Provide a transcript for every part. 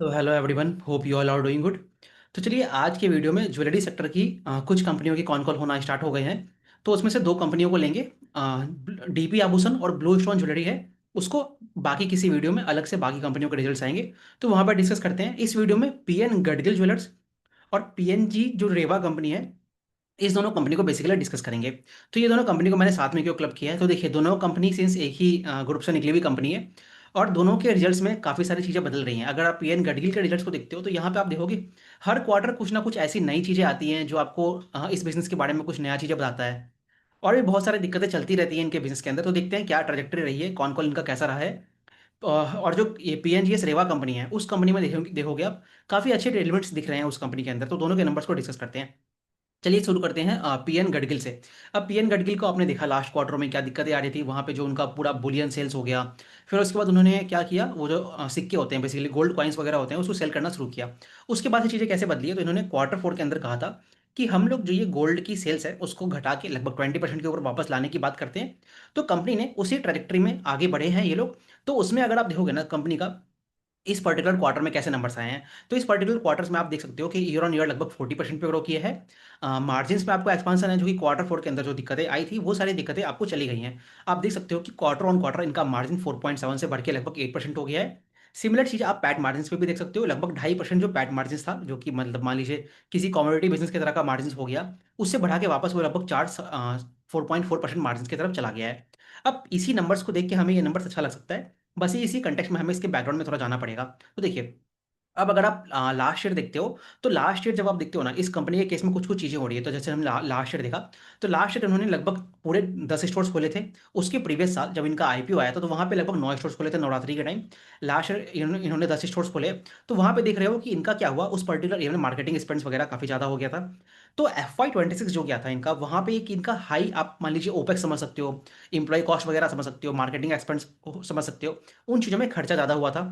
तो hello everyone, hope you all are doing good. तो चलिए आज के वीडियो में ज्वेलरी सेक्टर की कुछ कंपनियों की कॉल होना स्टार्ट हो गए हैं। तो उसमें से दो कंपनियों को लेंगे। डीपी आभूषण और ब्लू स्टोन ज्वेलरी है उसको। बाकी किसी वीडियो में अलग से बाकी कंपनियों के रिजल्ट्स आएंगे, तो वहाँ पर डिस्कस करते हैं। इस वीडियो में पीएन गडगिल ज्वेलर्स और पीएनजी जो रेवा कंपनी है, इस दोनों कंपनी को बेसिकली डिस्कस करेंगे। तो ये दोनों कंपनी को मैंने साथ में क्यों क्लब किया है, तो देखिए दोनों कंपनी सिंस एक ही ग्रुप से निकली हुई कंपनी है। और दोनों के रिजल्ट्स में काफ़ी सारी चीज़ें बदल रही हैं। अगर आप पीएन गडगिल के रिजल्ट्स को देखते हो तो यहाँ पे आप देखोगे हर क्वार्टर कुछ ना कुछ ऐसी नई चीज़ें आती हैं जो आपको इस बिजनेस के बारे में कुछ नया चीज़ें बताता है। और भी बहुत सारी दिक्कतें चलती रहती हैं इनके बिजनेस के अंदर। तो देखते हैं क्या ट्रैजेक्टरी रही है, कौन कौन इनका कैसा रहा है। और जो ये पीएनजीएस रेवा कंपनी है उस कंपनी में देखोगे आप काफ़ी अच्छे एलिमेंट्स दिख रहे हैं उस कंपनी के अंदर। तो दोनों के नंबर्स को डिस्कस करते हैं। चलिए शुरू करते हैं पीएन गडगिल से। अब पीएन गडगिल को आपने देखा लास्ट क्वार्टर में क्या दिक्कतें आ रही थी, वहाँ पे जो उनका पूरा बुलियन सेल्स हो गया। फिर उसके बाद उन्होंने क्या किया, वो जो सिक्के होते हैं बेसिकली गोल्ड कॉइन्स वगैरह होते हैं उसको सेल करना शुरू किया। उसके बाद से चीज़ें कैसे बदली है, तो इन्होंने क्वार्टर 4 के अंदर कहा था कि हम लोग जो ये गोल्ड की सेल्स है उसको घटा के लगभग 20% के ऊपर वापस लाने की बात करते हैं। तो कंपनी ने उसी ट्रैजेक्टरी में आगे बढ़े हैं ये लोग। तो उसमें अगर आप देखोगे ना कंपनी का इस पर्टिकुलर क्वार्टर में कैसे नंबर्स आए हैं, तो इस पर्टिकुलर क्वार्टर्स में आप देख सकते हो कि ईयर ऑन ईयर लगभग 40% पे ग्रो किए हैं। मार्जिन्स में आपको एक्सपांसन है, जो कि क्वार्टर 4 के अंदर जो दिक्कतें आई थी वो सारी दिक्कतें आपको चली गई हैं। आप देख सकते हो कि क्वार्टर ऑन क्वार्टर इनका मार्जिन 4.7 से बढ़ के लगभग 8% हो गया है। सिमिलर चीज़ आप पैट मार्जिन पे भी देख सकते हो, लगभग 2.5% जो पैट मार्जिन था, जो कि मतलब मान लीजिए किसी कमोडिटी बिजनेस की तरह का मार्जिन हो गया, उससे बढ़ा के वापस वो लगभग 4.4% मार्जिन की तरफ चला गया है। अब इसी नंबर्स को देख के हमें ये नंबर्स अच्छा लग सकता है, बस ये इसी कंटेक्स्ट में हमें इसके बैकग्राउंड में थोड़ा जाना पड़ेगा। तो देखिए, अब अगर आप लास्ट ईयर देखते हो, तो लास्ट ईयर जब आप देखते हो ना इस कंपनी के केस में कुछ कुछ चीज़ें हो रही है। तो जैसे हम लास्ट ईयर देखा, तो लास्ट ईयर उन्होंने लगभग पूरे 10 स्टोर्स खोले थे। उसके प्रीवियस साल जब इनका आईपीओ आया था तो वहाँ पे लगभग 9 स्टोर्स खोले थे नवरात्रि के टाइम। लास्ट ईयर इन्होंने 10 स्टोर्स खोले। तो वहाँ पे देख रहे हो कि इनका क्या हुआ, उस पर्टिकुलर ईयर में मार्केटिंग एक्सपेंस वगैरह काफ़ी ज़्यादा हो गया था। तो FY 26 जो गया था इनका, वहाँ पे एक इनका हाई आप मान लीजिए ओपेक्स समझ सकते हो, इंप्लॉय कॉस्ट वगैरह समझ सकते हो, मार्केटिंग एक्सपेंस समझ सकते हो। उन चीज़ों में खर्चा ज़्यादा हुआ था।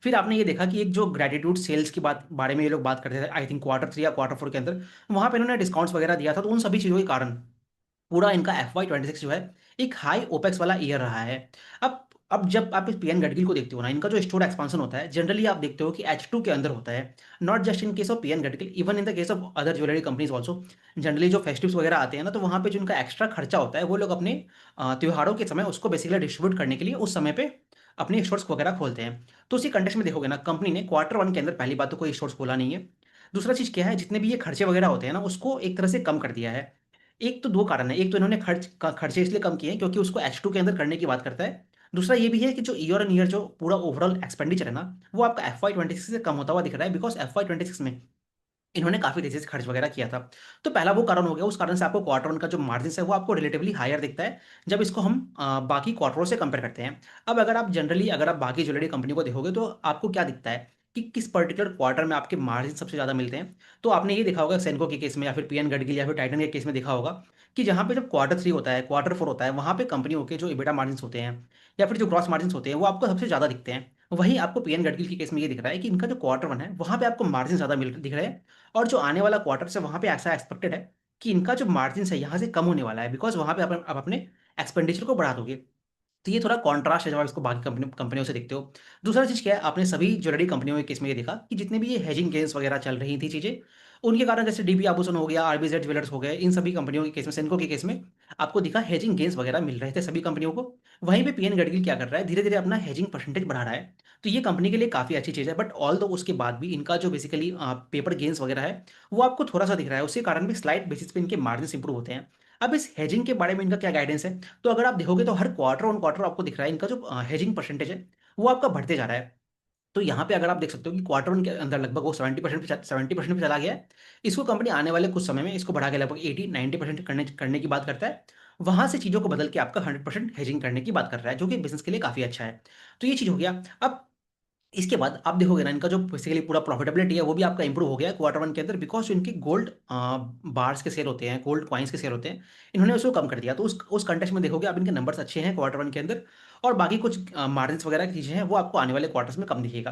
फिर आपने ये देखा कि एक जो ग्रेटिट्यूड सेल्स की बारे में ये लोग बात करते थे, आई थिंक क्वार्टर 3 या क्वार्टर 4 के अंदर, वहाँ पे इन्होंने डिस्काउंट्स वगैरह दिया था। तो उन सभी चीज़ों के कारण पूरा इनका FY 26 जो है एक हाई ओपेक्स वाला ईयर रहा है। अब जब आप इस पीएन गडगिल को देखते हो ना, इनका जो स्टोर एक्सपांशन होता है जनरली आप देखते हो कि H2 के अंदर होता है। Not just in case of PN Gadgil, even in the case of other jewellery companies also. Generally जो फेस्टिव्स वगैरह आते हैं ना, तो वहाँ पे जो इनका एक्स्ट्रा खर्चा होता है वो लोग अपने त्योहारों के समय उसको बेसिकली डिस्ट्रीब्यूट करने के लिए उस समय पे अपने स्टोर्स वगैरह खोलते हैं। तो उसी कंटेक्स्ट में देखोगे ना, कंपनी ने क्वार्टर 1 के अंदर पहली बात तो कोई स्टोर्स खोला नहीं है। दूसरा चीज़ क्या है, जितने भी ये खर्चे वगैरह होते हैं ना उसको एक तरह से कम कर दिया है। एक तो दो कारण है, एक तो इन्होंने खर्चे इसलिए कम किए हैं क्योंकि उसको H2 के अंदर करने की बात करता है। दूसरा ये भी है कि जो ईयर ऑन ईयर जो पूरा ओवरऑल एक्सपेंडिचर है ना, वो आपका FY 26 से कम होता हुआ दिख रहा है, बिकॉज FY 26 में इन्होंने काफ़ी तेज़ी से खर्च वगैरह किया था। तो पहला वो कारण हो गया, उस कारण से आपको क्वार्टर 1 का जो मार्जिन्स है वो आपको रिलेटिवली हायर दिखता है जब इसको हम बाकी क्वार्टरों से कंपेयर करते हैं। अब अगर आप जनरली अगर आप बाकी ज्वेलरी कंपनी को देखोगे तो आपको क्या दिखता है कि किस पर्टिकुलर क्वार्टर में आपके मार्जिन सबसे ज़्यादा मिलते हैं। तो आपने ये देखा होगा सेनको के केस में, या फिर पीएन गडगिल या फिर टाइटन के केस में देखा होगा कि जहाँ पे जब क्वार्टर 3 होता है, क्वार्टर 4 होता है, वहाँ पे कंपनियों के जो EBITDA मार्जिन होते हैं या फिर जो ग्रॉस मार्जिन होते हैं वो आपको सबसे ज़्यादा दिखते हैं। वहीं आपको पीएन गडगिल के केस में ये दिख रहा है कि इनका जो क्वार्टर 1 है वहाँ पे आपको मार्जिन ज़्यादा मिल दिख रहे हैं। और जो आने वाला क्वार्टर है वहाँ पे ऐसा एक्सपेक्टेड है कि इनका जो मार्जिन है यहाँ से कम होने वाला है, बिकॉज वहाँ पे आप अपने एक्सपेंडिचर को बढ़ा दोगे। तो ये थोड़ा कॉन्ट्रास्ट है जब आप इसको बाकी कंपनियों से देखते हो। दूसरा चीज़ क्या है, आपने सभी ज्वेलरी कंपनियों के केस में ये देखा कि जितने भी ये हेजिंग गेन्स वगैरह चल रही थी चीज़ें, उनके कारण जैसे डीबी आभूषण हो गया, आरबीजेड ज्वेलर्स हो गए, इन सभी कंपनियों के केस में, सेनको के केस में आपको दिखा हेजिंग गेन्स वगैरह मिल रहे थे सभी कंपनियों को। वहीं पे पीएन गडगिल क्या कर रहा है, धीरे धीरे अपना हेजिंग परसेंटेज बढ़ा रहा है। तो ये कंपनी के लिए काफ़ी अच्छी चीज़ है, बट ऑल दो उसके बाद भी इनका जो बेसिकली पेपर गेन्स वगैरह है वो आपको थोड़ा सा दिख रहा है, उसके कारण भी स्लाइट बेसिस पे इनके मार्जिन इंप्रूव होते हैं। अब इस हेजिंग के बारे में इनका क्या गाइडेंस है, तो अगर आप देखोगे तो हर क्वार्टर ऑन क्वार्टर आपको दिख रहा है इनका जो हेजिंग परसेंटेज है वो आपका बढ़ते जा रहा है। तो यहाँ पे अगर आप देख सकते हो कि क्वार्टर 1 के अंदर लगभग वो 70% पे चला गया है। इसको कंपनी आने वाले कुछ समय में इसको बढ़ा के लगभग 80-90% करने करने की बात करता है। वहां से चीज़ों को बदल के आपका 100% हेजिंग करने की बात कर रहा है, जो कि बिजनेस के लिए काफ़ी अच्छा है। तो ये चीज़ हो गया। अब इसके बाद आप देखोगे ना, इनका जो बेसिकली पूरा प्रॉफिटेबिलिटी है वो भी आपका इंप्रूव हो गया है क्वार्टर 1 के अंदर, बिकॉज जो इनके गोल्ड बार्स के सेल होते हैं, गोल्ड कॉइन्स के सेल होते हैं, इन्होंने उसको कम कर दिया। तो उस कंटेक्स्ट में देखोगे आप इनके नंबर्स अच्छे हैं क्वार्टर 1 के अंदर। और बाकी कुछ मार्जिन वगैरह की चीज़ें हैं वो आपको आने वाले क्वार्टर्स में कम दिखेगा।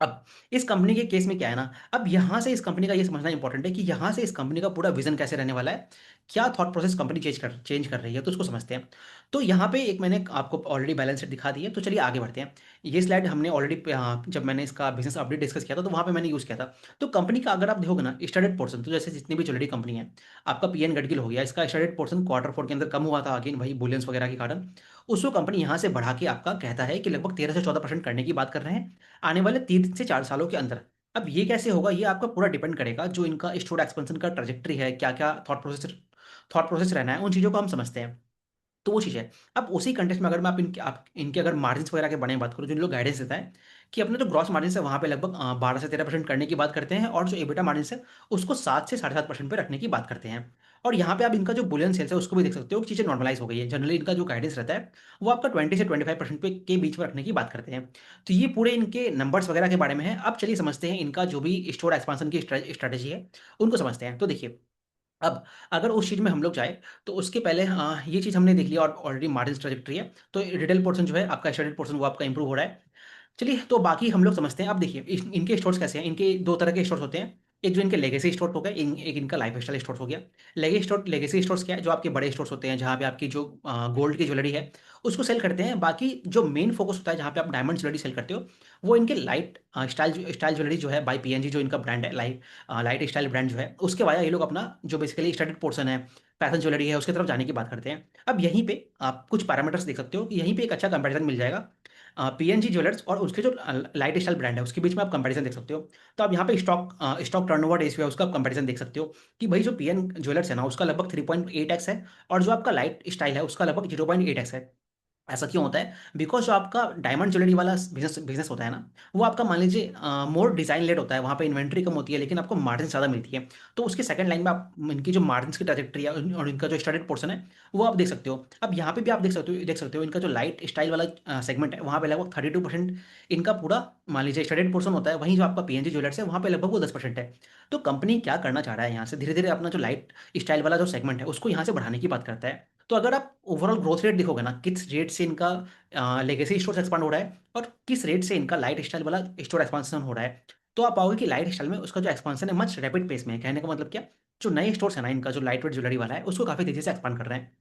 अब इस कंपनी के केस में क्या है ना, अब यहाँ से इस कंपनी का ये समझना इंपॉर्टेंट है कि यहाँ से इस कंपनी का पूरा विज़न कैसे रहने वाला है, क्या थॉट प्रोसेस कंपनी चेंज कर रही है, तो उसको समझते हैं। तो यहाँ पे एक मैंने आपको ऑलरेडी बैलेंस शीट दिखा दी है, तो चलिए आगे बढ़ते हैं। ये स्लाइड हमने ऑलरेडी जब मैंने इसका बिज़नेस अपडेट डिस्कस किया था, तो वहाँ पे मैंने यूज़ किया था। तो कंपनी का अगर आप देखोगे ना स्टैंडर्ड पोर्शन, तो जैसे जितनी भी ज्वेलरी कंपनी है, आपका पीएन गडगिल हो गया, इसका स्टैंडर्ड पोर्शन Q4 के अंदर कम हुआ था, अगेन वही बुलियंस वगैरह के कारण। उसको कंपनी यहाँ से बढ़ा के आपका कहता है कि लगभग 13 से 14% करने की बात कर रहे हैं आने वाले 3 से 4 सालों के अंदर। अब ये कैसे होगा, ये आपका पूरा डिपेंड करेगा जो इनका स्टोर एक्सपेंशन का ट्रैजेक्टरी है, क्या-क्या थॉट प्रोसेस रहना है, उन चीज़ों को हम समझते हैं। तो वो चीज़ है। अब उसी कंटेक्स्ट में अगर मैं आप इनके अगर मार्जिन्स वगैरह के बारे में बात करूँ, जो इन लोग गाइडेंस देता है कि अपने जो ग्रॉस मार्जिन्स है वहाँ पे लगभग 12 से 13% करने की बात करते हैं, और जो एबिटा मार्जिन्स है उसको 7 से 7.5% पे रखने की बात करते हैं। और यहाँ पे आप इनका जो बुलियन सेल्स है उसको भी देख सकते हो कि चीज़ें नॉर्मलाइज़ हो गई है। जनरली इनका जो गाइडेंस रहता है वो आपका 20 से 25% पे के बीच में रखने की बात करते हैं। तो ये पूरे इनके नंबर्स वगैरह के बारे में है। अब चलिए समझते हैं इनका जो भी स्टोर एक्सपांशन की स्ट्रैटेजी है, उनको समझते हैं। तो देखिए, अब अगर उस चीज़ में हम लोग जाएँ, तो उसके पहले ये चीज़ हमने देख लिया, और ऑलरेडी मार्जिन ट्रैजेक्टरी है, तो रिटेल पोर्शन जो है आपका स्टैंडर्ड पोर्शन वो आपका इंप्रूव हो रहा है। चलिए, तो बाकी हम लोग समझते हैं। अब देखिए इनके स्टोर्स कैसे हैं, इनके 2 तरह के स्टोर्स होते हैं। एक जो इनके लेगेसी स्टोर हो गए, एक इनका लाइफस्टाइल स्टोर्स हो गया। लेगेसी स्टोर्स क्या है, जो आपके बड़े स्टोर्स होते हैं, जहाँ पे आपकी जो गोल्ड की ज्वेलरी है, उसको सेल करते हैं। बाकी जो मेन फोकस होता है, जहाँ पे आप डायमंड ज्वेलरी सेल करते हो, वो इनके लाइट स्टाइल ज्वेलरी जो है बाय पीएनजी, जो इनका ब्रांड है, लाइट स्टाइल ब्रांड जो है, उसके वाया ये लोग अपना जो बेसिकली स्टैंडर्ड पोर्शन है, फैशन ज्वेलरी है, उसकी तरफ जाने की बात करते हैं। अब यहीं पे आप कुछ पैरामीटर्स देख सकते हो कि यहीं पे एक अच्छा कंपैरिजन मिल जाएगा। पीएनजी ज्वेलर्स और उसके जो लाइट स्टाइल ब्रांड है, उसके बीच में आप कंपैरिजन देख सकते हो। तो आप यहाँ पे स्टॉक टर्नओवर रेशियो है, उसका आप कंपैरिजन देख सकते हो कि भाई जो पीएन ज्वेलर्स है ना, उसका लगभग 3.8x है, और जो आपका लाइट स्टाइल है उसका लगभग 0.8x है। ऐसा क्यों होता है? बिकॉज़ जो आपका डायमंड ज्वेलरी वाला बिज़नेस बिज़नेस होता है ना, वो आपका मान लीजिए मोर डिज़ाइन लेड होता है, वहाँ पे इन्वेंटरी कम होती है, लेकिन आपको मार्जिन ज़्यादा मिलती है। तो उसकी सेकंड लाइन में आप इनकी जो मार्जिन्स की ट्रैजेक्टरी है, और इनका जो स्टार्टेड पोर्शन है, वो आप देख सकते हो। अब यहाँ पे भी आप देख सकते हो इनका जो लाइट स्टाइल वाला सेगमेंट है, वहाँ पे लगभग 32% इनका पूरा मान लीजिए स्टार्टेड पोर्शन होता है। वहीं जो आपका पीएनजी ज्वेलर्स है, वहाँ पे लगभग वो 10% है। तो कंपनी क्या करना चाह रहा है, यहाँ से धीरे-धीरे अपना जो लाइट स्टाइल वाला जो सेगमेंट है, उसको यहाँ से बढ़ाने की बात करता है। तो अगर आप ओवरऑल ग्रोथ रेट देखोगे ना, किस रेट से इनका लेगेसी स्टोर्स एक्सपांड हो रहा है, और किस रेट से इनका लाइट स्टाइल वाला स्टोर एक्सपांशन हो रहा है, तो आप पाओगे कि लाइट स्टाइल में उसका जो एक्सपांशन है मच रैपिड पेस में है। कहने का मतलब क्या, जो नए स्टोर्स है ना इनका, जो लाइट वेट ज्वेलरी वाला है, उसको काफ़ी तेज़ी से एक्सपांड कर रहे हैं।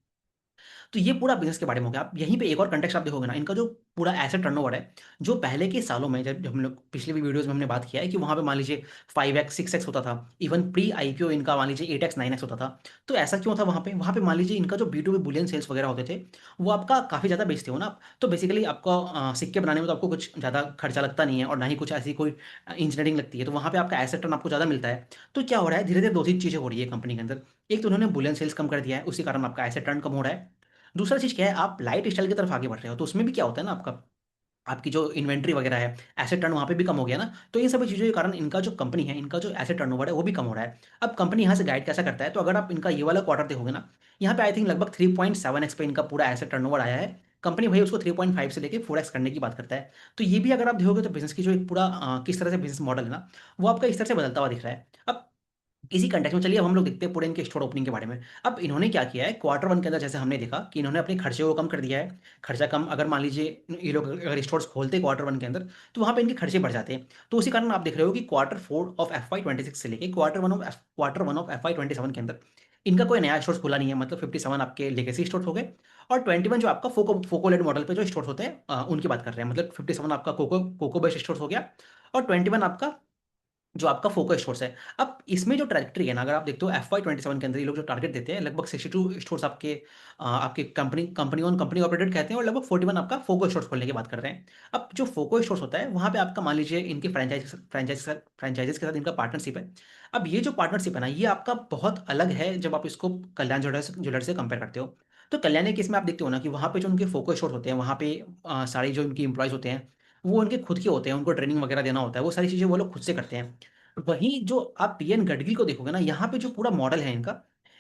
तो ये पूरा बिज़नेस के बारे में हो गया। आप यहीं पे एक और कॉन्टेक्स्ट आप देखोगे ना, इनका जो पूरा एसेट टर्नओवर है, जो पहले के सालों में, जब जब हम लोग पिछले भी वीडियोज़ में हमने बात किया है कि वहाँ पे मान लीजिए 5x 6x होता था। इवन प्री आईपीओ इनका मान लीजिए 8x 9x होता था। तो ऐसा क्यों था वहाँ पे? वहाँ पे मान लीजिए इनका जो B to B bullion sales वगैरह होते थे, वो आपका काफ़ी ज़्यादा बेचते हो ना आप, तो बेसिकली आपका सिक्के बनाने में तो आपको कुछ ज़्यादा खर्चा लगता नहीं है, और ना ही कुछ ऐसी कोई इंजीनियरिंग लगती है। तो वहाँ पे आपका एसेट टर्न आपको ज़्यादा मिलता है। तो क्या हो रहा है, धीरे-धीरे 2-3 चीज़ें हो रही है कंपनी के अंदर। एक तो उन्होंने बुलियन सेल्स कम कर दिया है, उसी कारण आपका एसेट टर्न कम हो रहा है। दूसरा चीज़ क्या है, आप लाइट स्टाइल की तरफ आगे बढ़ रहे हो, तो उसमें भी क्या होता है ना, आपकी जो इन्वेंट्री वगैरह है, एसेट टर्न वहाँ पे भी कम हो गया ना। तो इन सभी चीज़ों के कारण इनका जो कंपनी है, इनका जो एसेट टर्नओवर है, वो भी कम हो रहा है। अब कंपनी यहाँ से गाइड कैसा करता है, तो अगर आप इनका ये वाला क्वार्टर देखोगे ना, यहाँ पे आई थिंक लगभग 3.7x पे इनका पूरा एसेट टर्नओवर आया है। कंपनी वही उसको 3.5 से लेके 4x करने की बात करता है। तो ये भी अगर आप देखोगे, तो बिज़नेस की जो एक पूरा किस तरह से बिज़नेस मॉडल है ना, वो आपका इस तरह से बदलता हुआ दिख रहा है। अब इसी कॉन्टेक्स्ट में चलिए अब हम लोग देखते हैं पूरे इनके स्टोर ओपनिंग के बारे में। अब इन्होंने क्या किया है, Q1 के अंदर जैसे हमने देखा कि इन्होंने अपने खर्चे को कम कर दिया है। खर्चा कम, अगर मान लीजिए ये लोग अगर स्टोर्स खोलते हैं Q1 के अंदर, तो वहाँ पे इनके खर्चे बढ़ जाते हैं। तो उसी कारण आप देख रहे हो कि Q4 ऑफ FY26 से लेके Q1 ऑफ FY27 के अंदर इनका कोई नया स्टोर्स खुला नहीं है। मतलब 57 आपके लेगेसी स्टोर्स हो गए, और 21 जो आपका फोको लेड मॉडल पे जो स्टोर्स होते हैं, उनकी बात कर रहे हैं। मतलब 57 आपका कोको बेस्ड स्टोर्स हो गया, और 21 आपका जो आपका फोकस स्टोर्स है। अब इसमें जो ट्रैजेक्टरी है ना, अगर आप देखते हो FY27 के अंदर ये लोग जो टारगेट देते हैं, लगभग 62 स्टोर्स आपके कंपनी ऑपरेटेड कहते हैं, और लगभग 41 आपका फोकस स्टोर्स खोलने की बात कर रहे हैं। अब जो फोकस स्टोर्स होता है, वहाँ पे आपका मान लीजिए इनके फ्रेंचाइज़ीज़ के साथ इनका पार्टनरशिप है। अब ये जो पार्टनरशिप है ना, ये आपका बहुत अलग है जब आप इसको कल्याण ज्वेलर्स से कंपेयर करते हो। तो कल्याण के केस में आप देखते हो ना कि वहाँ पे जो उनके फोकस स्टोर्स होते हैं, वहाँ पे सारी जो उनकी एम्प्लॉइज़ होते हैं, वो उनके खुद के होते हैं, उनको ट्रेनिंग वगैरह देना होता है, वो सारी चीज़ें वो लोग खुद से करते हैं। वहीं जो आप पीएन गडगिल को देखोगे ना, यहाँ पे जो पूरा मॉडल है इनका,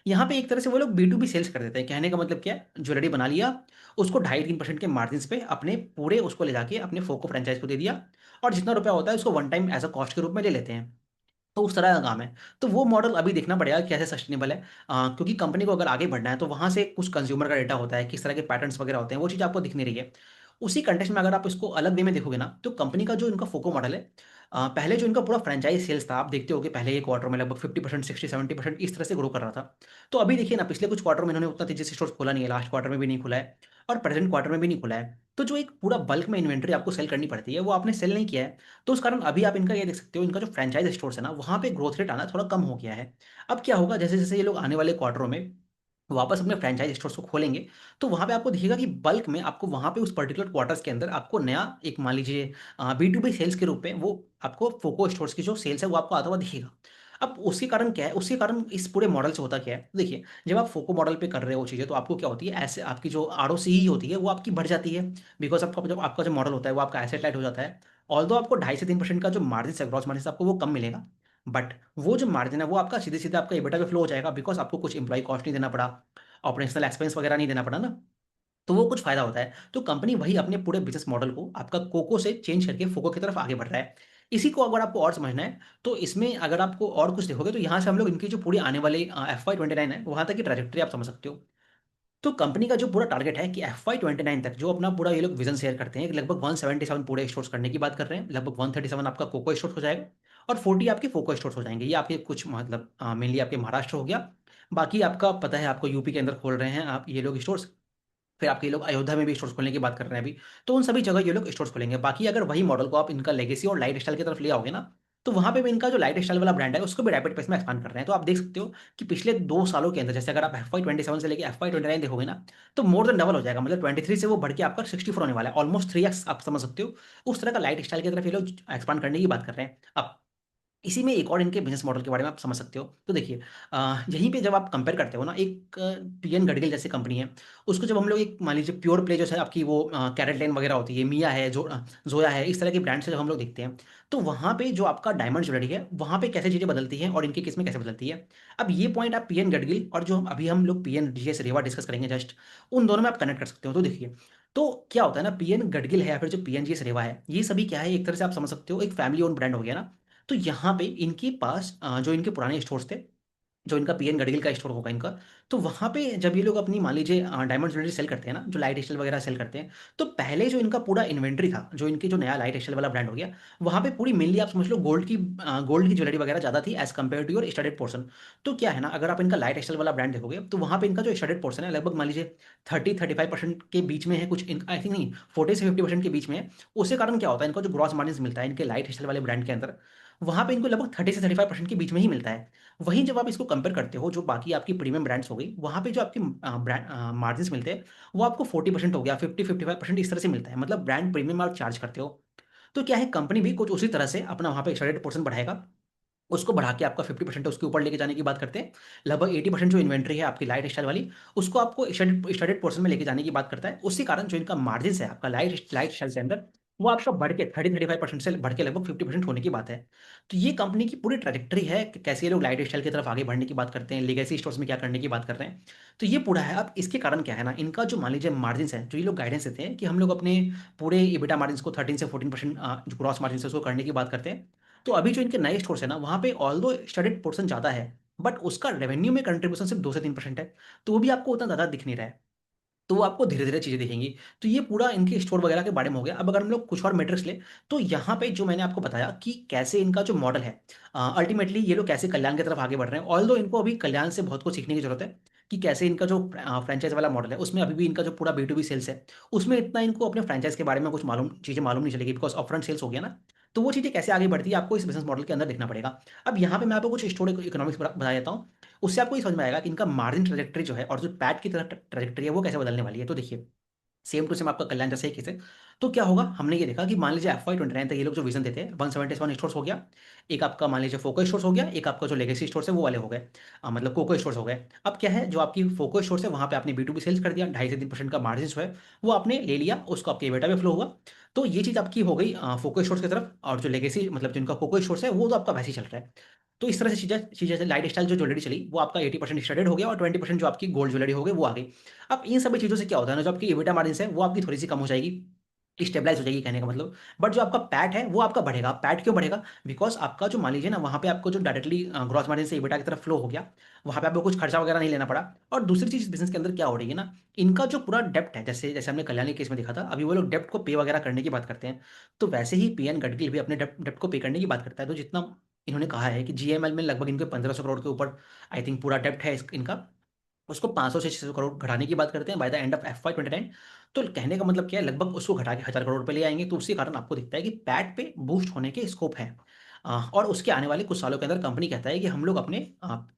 यहाँ पे एक तरह से वो लोग बी टू बी सेल्स कर देते हैं। कहने का मतलब क्या है, ज्वेलरी बना लिया, उसको 2.5-3% के मार्जिन्स पे अपने पूरे उसको ले जाके अपने फोको फ्रेंचाइज़ को दे दिया, और जितना रुपया होता है उसको one time as a cost के रूप में ले लेते हैं। तो उस तरह का काम है। तो वो मॉडल अभी देखना पड़ेगा कैसे सस्टेनेबल है, क्योंकि कंपनी को अगर आगे बढ़ना है, तो वहाँ से कुछ कंज़्यूमर का डेटा होता है, किस तरह के पैटर्न्स वगैरह होते हैं, वो चीज़ आपको दिख नहीं रही है। उसी कंटेक्स्ट में अगर आप इसको अलग वे में देखोगे ना, तो कंपनी का जो इनका फोको मॉडल है, पहले जो इनका पूरा फ्रेंचाइज़ सेल्स था, आप देखते हो कि पहले एक क्वार्टर में लगभग 50%, 60-70% इस तरह से ग्रो कर रहा था। तो अभी देखिए ना, पिछले कुछ क्वार्टर में इन्होंने उतना तेज़ी से स्टोर्स खोला नहीं है, लास्ट क्वार्टर में भी नहीं खुला है और प्रेज़ेंट क्वार्टर में भी नहीं खुला है। तो जो एक पूरा बल्क में इन्वेंटरी आपको सेल करनी पड़ती है, वो आपने सेल नहीं किया है। तो उस कारण अभी आप इनका ये देख सकते हो, इनका जो फ्रेंचाइज़ स्टोर्स है ना, वहाँ पे ग्रोथ रेट आना थोड़ा कम हो गया है। अब क्या होगा, जैसे-जैसे ये लोग आने वाले क्वार्टरों में वापस अपने फ्रेंचाइज़ स्टोर्स को खोलेंगे, तो वहाँ पे आपको दिखेगा कि बल्क में आपको वहाँ पे उस पर्टिकुलर क्वार्टर्स के अंदर आपको नया एक मान लीजिए बी2बी सेल्स के रूप में वो आपको फोको स्टोर्स की जो सेल्स है वो आपको आता हुआ दिखेगा। अब उसके कारण क्या है, उसके कारण इस पूरे मॉडल से होता क्या है, देखिए जब आप फोको मॉडल पे कर रहे हो चीज़ें, तो आपको क्या होती है, ऐसे आपकी जो आरओसीई होती है वो आपकी बढ़ जाती है। बिकॉज़ आपका जो मॉडल होता है वो आपका एसेट लाइट हो जाता है। ऑल्दो आपको 2.5 से 3% का जो मार्जिन है, ग्रॉस मार्जिन आपको वो कम मिलेगा। बट वो जो मार्जिन है वो आपका सीधे-सीधे आपका एबिटा में फ्लो हो जाएगा, बिकॉज़ आपको कुछ एम्प्लॉयी कॉस्ट नहीं देना पड़ा, ऑपरेशनल एक्सपेंस वगैरह नहीं देना पड़ा ना, तो वो कुछ फ़ायदा होता है। तो कंपनी वही अपने पूरे बिज़नेस मॉडल को आपका कोको से चेंज करके फोको की तरफ आगे बढ़ रहा है। इसी को अगर आपको और समझना है, तो इसमें अगर आपको और कुछ देखोगे, तो यहाँ से हम लोग इनकी जो पूरी आने वाली एफवाई 29 है, वहाँ तक की ट्रैजेक्टरी आप समझ सकते हो। तो कंपनी का जो पूरा टारगेट है कि एफवाई 29 तक जो अपना पूरा ये लोग विज़न शेयर करते हैं, कि लगभग 177 पूरे स्टोर्स करने की बात कर रहे हैं। लगभग 137 आपका कोको स्टोर्स हो जाएगा और 40 आपके फोको स्टोर्स हो जाएँगे। ये आपके कुछ मतलब मेनली आपके महाराष्ट्र हो गया। बाकी आपका पता है, आपको यूपी के अंदर खोल रहे हैं आप ये लोग स्टोर्स। फिर आपके ये लोग अयोध्या में भी स्टोर्स खोलने की बात कर रहे हैं अभी। तो उन सभी जगह ये लोग स्टोर्स खोलेंगे। बाकी अगर वही मॉडल को आप इनका लेगेसी और लाइट स्टाइल की तरफ ले आओगे ना, तो वहाँ पे भी इनका जो लाइट स्टाइल वाला ब्रांड है, उसको भी रैपिड पेस में एक्सपांड कर रहे हैं। तो आप देख सकते हो कि पिछले 2 सालों के अंदर, जैसे अगर आप एफवाई 27 से लेके एफवाई 29 देखोगे ना, तो मोर देन डबल हो जाएगा। मतलब 23 से वो बढ़ के आपका 64 होने वाला है। ऑलमोस्ट 3x आप समझ सकते हो। उस तरह का लाइट स्टाइल की तरफ ये लोग एक्सपांड करने की बात कर रहे हैं। अब इसी में एक और इनके बिज़नेस मॉडल के बारे में आप समझ सकते हो। तो देखिए यहीं पे जब आप कंपेयर करते हो ना, एक पीएन गडगिल जैसी कंपनी है, उसको जब हम लोग एक मान लीजिए प्योर प्ले जो है आपकी वो कैरेटलैंड वगैरह होती है, मिया है, ज़ोया है, इस तरह के ब्रांड से जब हम लोग देखते हैं, तो वहाँ पे जो आपका डायमंड ज्वेलरी है, वहाँ पे कैसे चीज़ें बदलती हैं और इनके केस में कैसे बदलती है। अब ये पॉइंट आप पीएन गडगिल और जो अभी हम लोग पीएन जीएस रेवा डिस्कस करेंगे जस्ट, उन दोनों में आप कनेक्ट कर सकते हो। तो देखिए, तो क्या होता है ना, पीएन गडगिल है या फिर जो पीएनजीएस रेवा है, ये सभी क्या है, एक तरह से आप समझ सकते हो एक फैमिली ओन्ड ब्रांड हो गया ना। तो यहाँ पे इनके पास जो इनके पुराने स्टोर्स थे, जो इनका पीएन गडगिल का स्टोर होगा इनका, तो वहाँ पे जब ये लोग अपनी मान लीजिए डायमंड ज्वेलरी सेल करते हैं ना, जो लाइट स्टाइल वगैरह सेल करते हैं, तो पहले जो इनका पूरा इन्वेंट्री था, जो इनके जो नया लाइट स्टाइल वाला ब्रांड हो गया, वहाँ पे पूरी मेनली आप समझ लो गोल्ड की ज्वेलरी वगैरह ज़्यादा थी as compared to your studded portion. तो क्या है ना, अगर आप इनका लाइट स्टाइल वाला ब्रांड देखोगे, तो वहाँ पे इनका जो स्टडेड पोर्शन है, लगभग मान लीजिए 30-35% के बीच में है, कुछ इन आई थिंक नहीं, 40 से 50% के बीच में है। उसके कारण क्या होता है, इनको जो ग्रॉस मार्जिन्स मिलता है इनके लाइट स्टाइल वाले ब्रांड के अंदर, वहाँ पे इनको लगभग 30 से 35% के बीच में ही मिलता है। वहीं जब आप इसको कंपेयर करते हो, जो बाकी आपकी प्रीमियम ब्रांड्स हो गई, वहाँ पे जो आपकी मार्जिन्स मिलते हैं, वो आपको 40% हो गया, 50-55% इस तरह से मिलता है। मतलब ब्रांड प्रीमियम आप चार्ज करते हो। तो क्या है, कंपनी भी कुछ उसी तरह से अपना वहाँ पे एक्सटेंडेड पोर्शन बढ़ाएगा। उसको बढ़ा के आपका 50% उसके ऊपर लेके जाने की बात करते हैं। लगभग 80% जो इन्वेंट्री है आपकी लाइट स्टाइल वाली, उसको आपको स्टडेड पोर्शन में लेके जाने की बात करता है। उसी कारण जो इनका मार्जिन्स है आपका लाइट लाइट स्टाइल के अंदर, वो आपका बढ़ के 30-35% से बढ़ के लगभग 50% होने की बात है। तो ये कंपनी की पूरी ट्रैजेक्टरी है कि कैसे ये लोग लाइट स्टाइल की तरफ आगे बढ़ने की बात करते हैं, लेगेसी स्टोर्स में क्या करने की बात कर रहे हैं। तो ये पूरा है। अब इसके कारण क्या है ना, इनका जो मान लीजिए मार्जिन्स है, जो ये लोग गाइडेंस देते हैं कि हम लोग अपने पूरे एबिटा मार्जिन्स को 13 से 14% जो ग्रॉस मार्जिन्स है उसको करने की बात करते हैं। तो अभी जो इनके नए स्टोर्स हैं ना, वहाँ पे ऑल्दो स्टडीड पोर्शन ज़्यादा है, बट उसका रेवेन्यू में कंट्रीब्यूशन सिर्फ 2 से 3% है। तो वो भी आपको उतना ज़्यादा दिख नहीं रहा है। तो वो आपको धीरे-धीरे चीज़ें दिखेंगी। तो ये पूरा इनके स्टोर वगैरह के बारे में हो गया। अब अगर हम लोग कुछ और मैट्रिक्स लें, तो यहाँ पे जो मैंने आपको बताया कि कैसे इनका जो मॉडल है अल्टीमेटली ये लोग कैसे कल्याण की तरफ आगे बढ़ रहे हैं। ऑल्दो इनको अभी कल्याण से बहुत कुछ सीखने की ज़रूरत है कि कैसे इनका जो फ्रैंचाइज़ वाला मॉडल है, उसमें अभी भी इनका जो पूरा बी2बी सेल्स है, उसमें इतना इनको अपने फ्रैंचाइज़ के बारे में कुछ चीज़ें मालूम नहीं चलेगी, बिकॉज़ अपफ्रंट सेल्स हो गया ना। तो वो चीज़ें कैसे आगे बढ़ती है, आपको इस बिज़नेस मॉडल के अंदर देखना पड़ेगा। अब यहाँ पे मैं आपको कुछ स्टोर इकोनॉमिक्स बता देता हूँ। उससे आपको ये समझ में आएगा कि इनका मार्जिन ट्रैजेक्टरी जो है और जो पैट की तरह ट्रैजेक्टरी है, वो कैसे बदलने वाली है। तो देखिए, सेम टू सेम आपका कल्याण जैसा ही केस है। तो क्या होगा, हमने ये देखा कि मान लीजिए एफवाई 29 तक ये लोग जो विज़न देते हैं, 177 स्टोर्स हो गया, एक आपका मान लीजिए फोको स्टोर्स हो गया, एक आपका जो लेगेसी स्टोर्स है वो वाले हो गए, मतलब कोको स्टोर्स हो गए। अब क्या है, जो आपकी फोको स्टोर्स है वहाँ पे आपने बी2बी सेल्स कर दिया, 2.5 से 3% का मार्जिन जो है वो आपने ले लिया, उसको आपके एबिटा में फ्लो हुआ। तो ये चीज़ आपकी हो गई फोको स्टोर्स की तरफ, और जो लेगेसी मतलब जिनका कोको स्टोर्स है वो तो आपका वैसे ही चल रहा है। तो इस तरह से चीज़ें चीज़ें लाइट स्टाइल जो ज्वेलरी चली, वो आपका 80% स्टडेड हो गया और 20% जो आपकी गोल्ड ज्वेलरी हो गई वो आ गई। अब इन सभी चीज़ों से क्या होता है ना, जो आपकी एबिटा मार्जिन्स है वो आपकी थोड़ी-सी कम हो जाएगी। स्टेबलाइज हो जाएगी कहने का मतलब। बट जो आपका पैट है वो आपका बढ़ेगा। पैट क्यों बढ़ेगा? बिकॉज आपका जो मान लीजिए ना, वहाँ पे आपको जो डायरेक्टली ग्रॉस मार्जिन से EBITDA की तरफ फ्लो हो गया, वहाँ पे आपको कुछ खर्चा वगैरह नहीं लेना पड़ा। और दूसरी चीज़ बिजनेस के अंदर क्या हो रही है ना, इनका जो पूरा डेप्ट है, जैसे जैसे हमने कल्याणी केस में देखा था, अभी वो लोग डेप्ट को पे वगैरह करने की बात करते हैं। तो वैसे ही पीएन गडकरी भी अपने डेप्ट को पे करने की बात करता है। तो जितना इन्होंने कहा है कि जीएमएल में लगभग इनके 1500 करोड़ के ऊपर आई थिंक पूरा डेप्ट है इनका, उसको 500 से 600 करोड़ घटाने की बात करते हैं by the end of FY 29। तो कहने का मतलब क्या है, लगभग उसको घटा के 1000 करोड़ पे ले आएंगे। तो उसी कारण आपको दिखता है कि पैट पे बूस्ट होने के स्कोप है। और उसके आने वाले कुछ सालों के अंदर कंपनी कहता है कि हम लोग अपने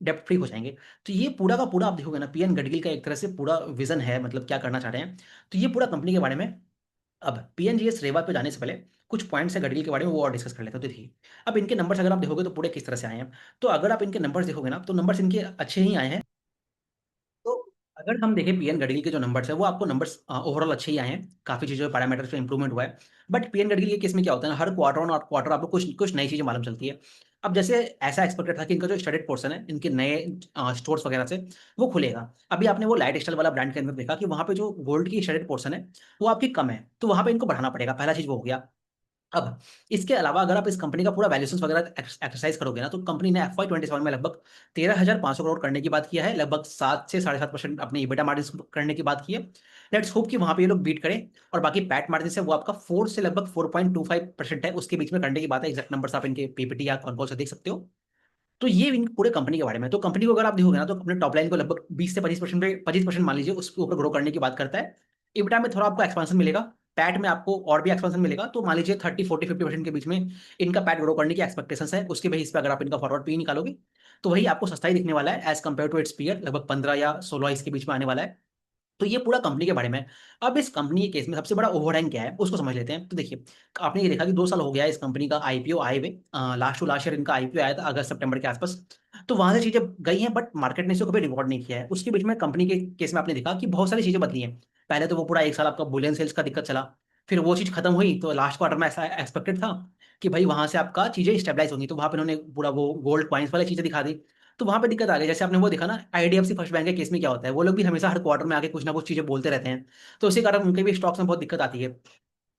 डेप्ट फ्री हो जाएंगे। तो ये पूरा का पूरा आप देखोगे ना, पीएन गडगिल का एक तरह से पूरा विजन है, मतलब क्या करना चाह रहे हैं। तो ये पूरा कंपनी के बारे में। अब पीएनजीएस रेवा पे जाने से पहले कुछ पॉइंट्स है गडगिल के बारे में, वो और डिस्कस कर लेते हैं। तो देखिए, अब इनके नंबर्स अगर आप देखोगे तो पूरे किस तरह से आए हैं। तो अगर आप इनके नंबर्स देखोगे ना, तो नंबर्स इनके अच्छे ही आए हैं। तो अगर हम देखें पीएन गडगिल के जो नंबर्स है, वो आपको नंबर्स ओवरऑल अच्छे ही आए हैं, काफी चीजों पैरामीटर्स में इंप्रूवमेंट हुआ है। बट पीएन गडगिल के केस में क्या होता है ना, हर क्वार्टर ऑन क्वार्टर आपको कुछ कुछ नई चीजें मालूम चलती है। अब जैसे ऐसा एक्सपेक्टेड था कि इनका जो स्टडीड पोर्शन है, इनके नए स्टोर्स वगैरह से वो खुलेगा। अभी आपने वो लाइट स्टाइल वाला ब्रांड के अंदर देखा कि वहां पे जो गोल्ड की स्टडीड पोर्शन है वो आपकी कम है, तो वहां पे इनको बढ़ाना पड़ेगा। पहला चीज वो हो गया। अब इसके अलावा अगर आप इस कंपनी का पूरा वैल्यूएशन वगैरह एक्सरसाइज करोगे ना, तो कंपनी ने FY 27 में लगभग 13,500 करोड़ करने की बात किया है, लगभग 7 से 7.5% अपने EBITDA मार्जिन करने की बात की है। लेट्स होप कि वहां पे ये लोग बीट करें। और बाकी पैट मार्जिन से वो आपका 4 से लगभग 4.25% है, उसके बीच में करने की बात है। एग्जैक्ट नंबर्स आप इनके पीपीटी या कॉल से देख सकते हो। तो ये इन पूरे कंपनी के बारे में। तो कंपनी को अगर आप देखोगे ना, तो अपने टॉप लाइन को लगभग 20 से 25% पे 25% मान लीजिए, उसके ऊपर ग्रो करने की बात करता है। इबिटा में थोड़ा आपको एक्सपेंशन मिलेगा, पैट में आपको और भी एक्सपेंशन मिलेगा। तो मान लीजिए 30 40 50% के बीच में इनका पैट ग्रो करने की एक्सपेक्टेशन है। उसके बेसिस पे अगर आप इनका फॉरवर्ड पी निकालोगे, तो वही आपको सस्ता ही दिखने वाला है as compared to its peer, लगभग 15 या 16 इसके बीच में आने वाला है। तो ये पूरा कंपनी के बारे में। अब इस कंपनी के केस में सबसे बड़ा ओवरहैंग क्या है, उसको समझ लेते हैं। तो देखिए, आपने ये देखा कि 2 साल हो गया है इस कंपनी का आईपीओ आए हुए। लास्ट टू लास्ट ईयर इनका आईपीओ आया था अगस्त सितंबर के आसपास। तो वहां से चीजें गई हैं, बट मार्केट ने इसको कभी रिवॉर्ड नहीं किया है। उसके बीच में कंपनी के केस में आपने देखा कि बहुत सारी चीजें बदली हैं। पहले तो वो पूरा एक साल आपका बुलियन सेल्स का दिक्कत चला, फिर वो चीज खत्म हुई। तो लास्ट क्वार्टर में ऐसा एक्सपेक्टेड था कि भाई वहां से आपका चीजें स्टेबलाइज होंगी, तो वहां पर उन्होंने पूरा वो गोल्ड कॉइन्स वाली चीजें दिखा दी। तो वहां पे दिक्कत आ गई। जैसे आपने वो देखा ना, आईडीएफसी फर्स्ट बैंक के केस में क्या होता है, वो लोग भी हमेशा हर क्वार्टर में आके कुछ ना कुछ चीजें बोलते रहते हैं। तो उसी कारण उनके भी स्टॉक्स में बहुत दिक्कत आती है।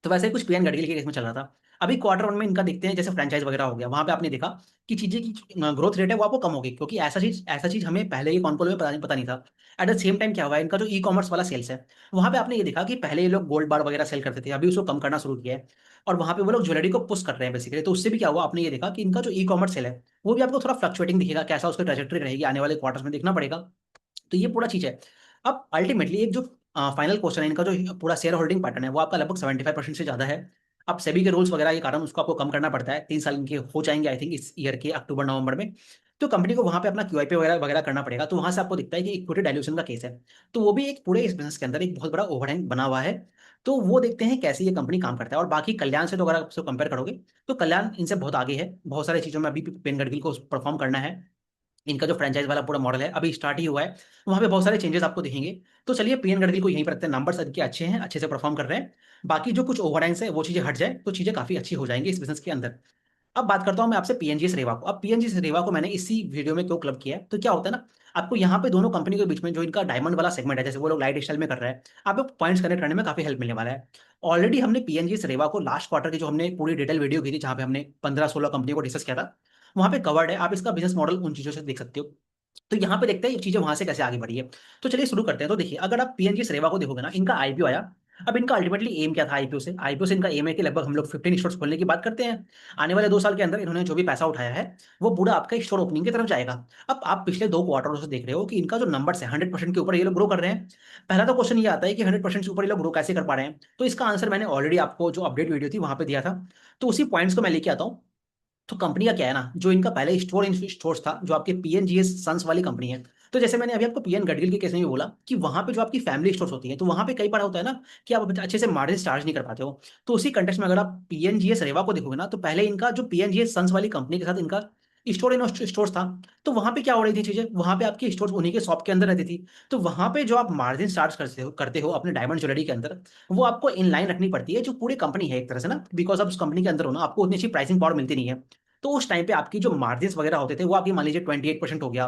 तो वैसे ही कुछ पीएन गडकरी के केस में चल रहा था। अभी क्वार्टर 1 में इनका देखते हैं, जैसे फ्रेंचाइज वगैरह हो गया, वहां पे आपने देखा कि चीजें की ग्रोथ रेट है वो आपको कम हो गई, क्योंकि ऐसा चीज हमें पहले ही कॉन्कोल में पता नहीं था। एट द सेम टाइम क्या हुआ है, इनका जो ई कॉमर्स वाला सेल्स है, वहां पे आपने ये देखा कि पहले ये लोग गोल्ड बार वगैरह सेल करते थे, अभी उसको कम करना शुरू किया है। और वहां पे वो लोग ज्वेलरी को पुश कर रहे हैं बेसिकली। तो उससे भी क्या हुआ, आपने ये देखा कि इनका जो ई कॉमर्स सेल है, वो भी आपको थोड़ा फ्लक्चुएटिंग दिखेगा। कैसा उसकी ट्रेजेक्टरी रहेगी आने वाले क्वार्टर्स में देखना पड़ेगा। तो ये पूरा चीज है। अब अल्टीमेटली एक जो फाइनल क्वेश्चन है, इनका जो पूरा शेयर होल्डिंग पैटर्न है, वो आपका लगभग 75% से ज्यादा है। अब सेबी के रूल्स वगैरह के कारण उसको आपको कम करना पड़ता है। 3 साल इनके हो जाएंगे आई थिंक इस ईयर के अक्टूबर नवंबर में। तो कंपनी को वहां पे अपना QIP वगैरह वगैरह करना पड़ेगा। तो वहां से आपको दिखता है कि इक्विटी डाइल्यूशन का केस है। तो वो भी एक पूरे इस बिजनेस के अंदर एक बहुत बड़ा ओवरहैंग बना हुआ है। तो वो देखते हैं कैसे ये कंपनी काम करता है। और बाकी कल्याण से तो अगर आप उसको कंपेयर करोगे, तो कल्याण इनसे बहुत आगे है। बहुत सारी चीजों में अभी पेन गडगिल को परफॉर्म करना है। इनका जो फ्रेंचाइज वाला पूरा मॉडल है अभी स्टार्ट ही हुआ है, वहां पे बहुत सारे चेंजेस आपको दिखेंगे। तो चलिए पीएन गडकरी को यहीं पर रखते हैं। नंबर्स इनके अच्छे हैं, अच्छे से परफॉर्म कर रहे हैं। बाकी जो कुछ ओवरहाइंग्स है वो चीजें हट जाए, तो चीजें काफी अच्छी हो जाएंगी इस बिजनेस के अंदर। अब बात करता हूं मैं आपसे पीएनजीएस रेवा को। अब पीएनजीएस रेवा को मैंने इसी वीडियो में क्यों क्लब किया है, तो क्या होता है ना, आपको यहाँ पे दोनों कंपनी के बीच में जो इनका डायमंड वाला सेगमेंट है, जैसे वो लोग लाइट स्टाइल में कर रहे हैं, आपको पॉइंट्स कनेक्ट करने में काफी हेल्प मिलने वाला है। ऑलरेडी हमने पीएनजीएस रेवा को लास्ट क्वार्टर की जो हमने पूरी डिटेल वीडियो की थी, जहां पे हमने 15 16 कंपनियों को डिस्कस किया था, वहां पे कवर्ड है। आप इसका बिजनेस मॉडल उन चीजों से देख सकते हो। तो यहाँ पे देखते हैं ये चीजें वहां से कैसे आगे बढ़ी है। तो चलिए शुरू करते हैं। तो देखिए, अगर आप पीएनजी सेवा को देखोगे ना, इनका आईपीओ आया। अब इनका अल्टीमेटली एम क्या था आईपीओ से इनका एम है कि लगभग हम लोग 15 स्टोर्स खोलने की बात करते हैं। आने वाले 2 साल के अंदर इन्होंने जो भी पैसा उठाया है, वो पूरा आपका स्टोर ओपनिंग की तरफ जाएगा। अब आप पिछले 2 क्वार्टरों से देख रहे हो कि इनका जो नंबर है 100% के ऊपर ये लोग ग्रो कर रहे हैं। पहला तो क्वेश्चन ये आता है कि 100% से ऊपर ये लोग ग्रो कैसे कर पा रहे हैं। तो इसका आंसर मैंने ऑलरेडी आपको जो अपडेट वीडियो थी वहां पे दिया था। तो उसी पॉइंट्स को मैं लेके आता हूँ। तो कंपनी का क्या है ना, जो इनका पहले स्टोर इन स्टोर्स था, जो आपके पीएनजीएस सन्स वाली कंपनी है। तो जैसे मैंने अभी आपको पीएन गडगिल के केस में भी बोला कि वहां पे जो आपकी फैमिली स्टोर्स होती है, तो वहां पे कई बार होता है ना कि आप अच्छे से मार्जिन चार्ज नहीं कर पाते हो। तो उसी कंटेक्स्ट में अगर आप पीएनजीएस रेवा को देखोगे ना, तो पहले इनका जो पीएनजीएस सन्स वाली कंपनी के साथ इनका स्टोर इन स्टोर्स था। तो वहां पे क्या हो रही थी चीजें, वहां पे आपकी स्टोर्स उन्हीं के शॉप के अंदर रहती थी। तो वहां पे जो आप मार्जिन चार्ज करते हो अपने डायमंड ज्वेलरी के अंदर, वो आपको इन लाइन रखनी पड़ती है जो पूरी कंपनी है एक तरह से ना, बिकॉज आप उस कंपनी के अंदर हो ना, आपको उतनी अच्छी प्राइसिंग पावर मिलती नहीं है। तो उस टाइम पे आपकी जो मार्जिन वगैरह होते थे, वो आपकी मान लीजिए 28% हो गया,